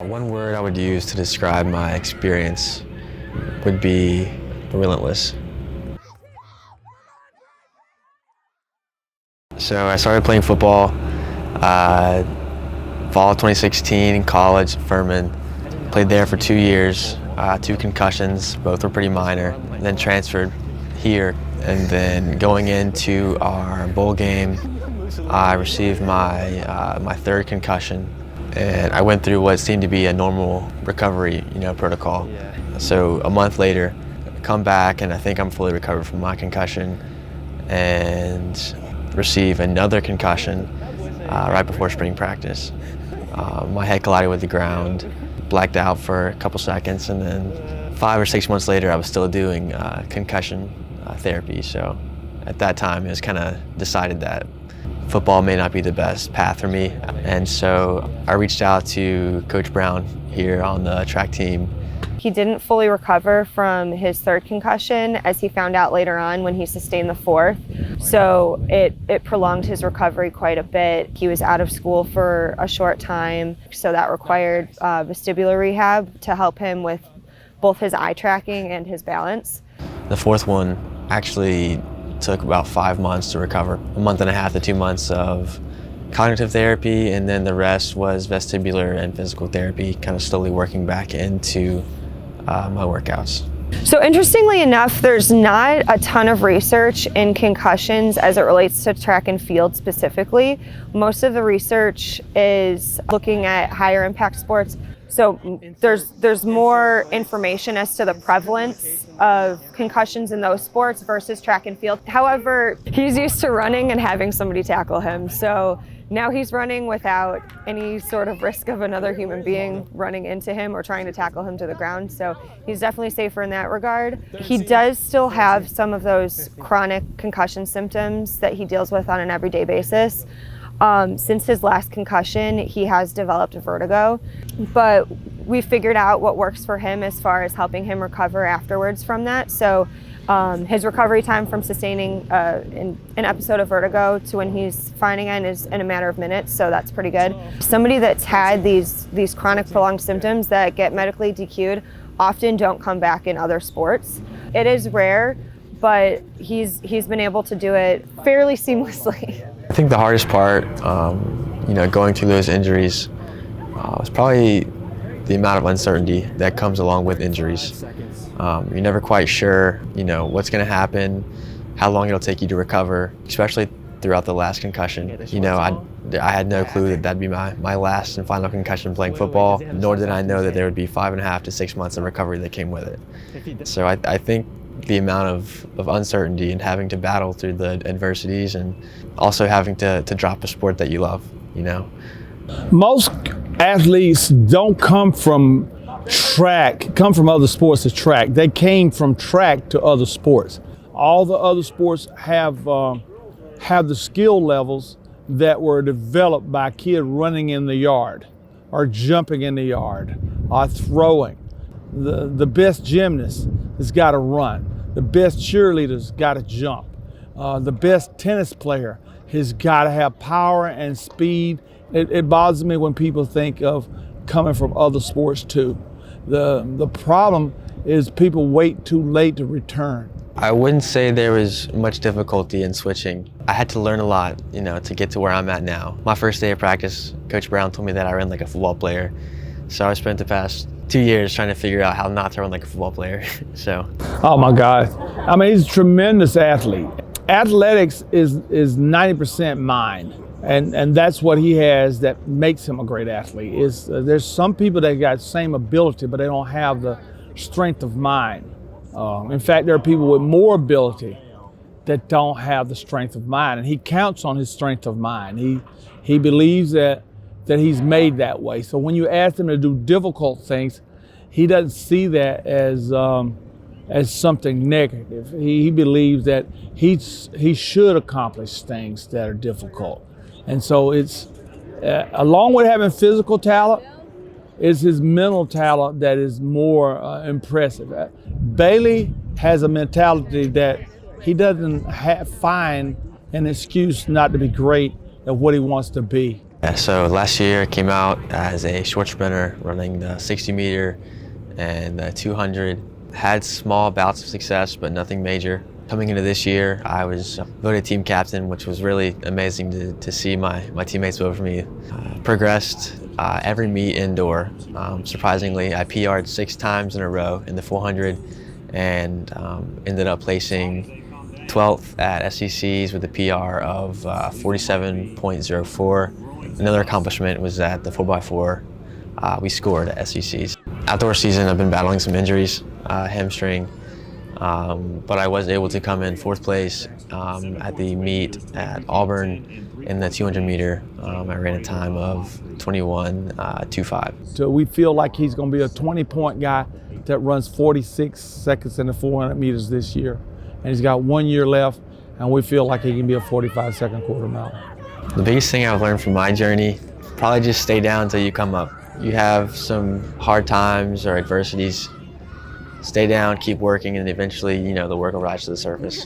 One word I would use to describe my experience would be relentless. So I started playing football fall of 2016 in college at Furman. Played there for 2 years, 2 concussions, both were pretty minor. Then transferred here, and then going into our bowl game, I received my third concussion. And I went through what seemed to be a normal recovery, protocol. So a month later, I come back and I think I'm fully recovered from my concussion and receive another concussion right before spring practice. My head collided with the ground, blacked out for a couple seconds, and then 5 or 6 months later, I was still doing concussion therapy. So at that time, it was kind of decided that football may not be the best path for me. And so I reached out to Coach Brown here on the track team. He didn't fully recover from his third concussion, as he found out later on when he sustained the fourth. So it prolonged his recovery quite a bit. He was out of school for a short time, so that required vestibular rehab to help him with both his eye tracking and his balance. The fourth one actually took about 5 months to recover, a month and a half to 2 months of cognitive therapy, and then the rest was vestibular and physical therapy, kind of slowly working back into my workouts. So interestingly enough, there's not a ton of research in concussions as it relates to track and field specifically. Most of the research is looking at higher impact sports. So there's more information as to the prevalence of concussions in those sports versus track and field. However, he's used to running and having somebody tackle him. So now he's running without any sort of risk of another human being running into him or trying to tackle him to the ground. So he's definitely safer in that regard. He does still have some of those chronic concussion symptoms that he deals with on an everyday basis. Since his last concussion, he has developed vertigo, but we figured out what works for him as far as helping him recover afterwards from that. So his recovery time from sustaining an episode of vertigo to when he's fine again is in a matter of minutes, so that's pretty good. Somebody that's had these chronic prolonged symptoms that get medically DQ'd often don't come back in other sports. It is rare, but he's been able to do it fairly seamlessly. I think the hardest part, going through those injuries was probably the amount of uncertainty that comes along with injuries. You're never quite sure, what's going to happen, how long it'll take you to recover, especially throughout the last concussion. I had no clue that that'd be my last and final concussion playing football, nor did I know that there would be 5.5 to 6 months of recovery that came with it. So I think the amount of uncertainty and having to battle through the adversities and also having to drop a sport that you love, Most athletes don't come from other sports to track. They came from track to other sports. All the other sports have the skill levels that were developed by a kid running in the yard or jumping in the yard or throwing. The best gymnast has got to run. The best cheerleader's got to jump. The best tennis player has got to have power and speed. It bothers me when people think of coming from other sports too. The problem is people wait too late to return. I wouldn't say there was much difficulty in switching. I had to learn a lot, to get to where I'm at now. My first day of practice, Coach Brown told me that I ran like a football player. So I spent the past 2 years trying to figure out how not to run like a football player. Oh my God. I mean, he's a tremendous athlete. Athletics is 90% mind. And that's what he has that makes him a great athlete. There's some people that got the same ability, but they don't have the strength of mind. In fact, there are people with more ability that don't have the strength of mind, and he counts on his strength of mind. He believes that he's made that way. So when you ask him to do difficult things, he doesn't see that as something negative. He believes that he should accomplish things that are difficult. And so it's, along with having physical talent, it's his mental talent that is more impressive. Bailey has a mentality that he doesn't find an excuse not to be great at what he wants to be. Yeah, so last year I came out as a short sprinter running the 60 meter and the 200. Had small bouts of success, but nothing major. Coming into this year, I was voted team captain, which was really amazing to see my teammates vote for me. Progressed every meet indoor. Surprisingly, I PR'd 6 times in a row in the 400 and ended up placing 12th at SECs with a PR of 47.04. Another accomplishment was that the 4x4 we scored at SECs. Outdoor season, I've been battling some injuries, hamstring, but I was able to come in 4th place at the meet at Auburn in the 200 meter. I ran a time of 21.25. So we feel like he's going to be a 20-point guy that runs 46 seconds in the 400 meters this year. And he's got 1 year left, and we feel like he can be a 45-second quarter mile. The biggest thing I've learned from my journey, probably just stay down until you come up. You have some hard times or adversities, stay down, keep working, and eventually, the work will rise to the surface.